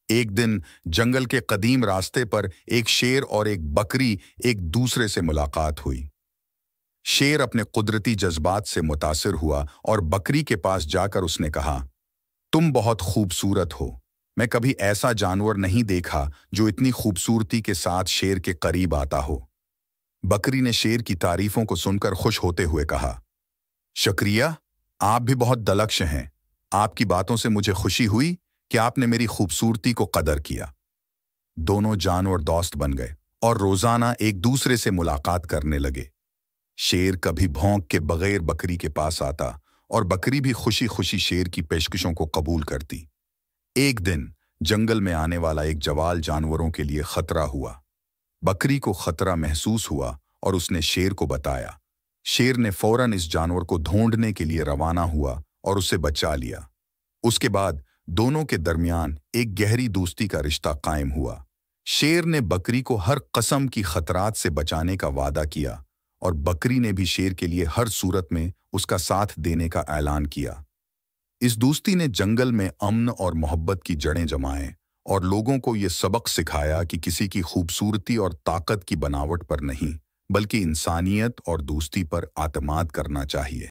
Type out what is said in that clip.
ایک دن جنگل کے قدیم راستے پر ایک شیر اور ایک بکری ایک دوسرے سے ملاقات ہوئی۔ شیر اپنے قدرتی جذبات سے متاثر ہوا اور بکری کے پاس جا کر اس نے کہا، تم بہت خوبصورت ہو۔ میں کبھی ایسا جانور نہیں دیکھا جو اتنی خوبصورتی کے ساتھ شیر کے قریب آتا ہو۔ بکری نے شیر کی تعریفوں کو سن کر خوش ہوتے ہوئے کہا، شکریہ، آپ بھی بہت دلکش ہیں۔ آپ کی باتوں سے مجھے خوشی ہوئی کہ آپ نے میری خوبصورتی کو قدر کیا۔ دونوں جانور دوست بن گئے اور روزانہ ایک دوسرے سے ملاقات کرنے لگے۔ شیر کبھی بھونک کے بغیر بکری کے پاس آتا اور بکری بھی خوشی خوشی شیر کی پیشکشوں کو قبول کرتی۔ ایک دن جنگل میں آنے والا ایک جوال جانوروں کے لیے خطرہ ہوا۔ بکری کو خطرہ محسوس ہوا اور اس نے شیر کو بتایا۔ شیر نے فوراً اس جانور کو ڈھونڈنے کے لیے روانہ ہوا اور اسے بچا لیا۔ اس کے بعد دونوں کے درمیان ایک گہری دوستی کا رشتہ قائم ہوا۔ شیر نے بکری کو ہر قسم کی خطرات سے بچانے کا وعدہ کیا اور بکری نے بھی شیر کے لیے ہر صورت میں اس کا ساتھ دینے کا اعلان کیا۔ اس دوستی نے جنگل میں امن اور محبت کی جڑیں جمائیں اور لوگوں کو یہ سبق سکھایا کہ کسی کی خوبصورتی اور طاقت کی بناوٹ پر نہیں، بلکہ انسانیت اور دوستی پر اعتماد کرنا چاہیے۔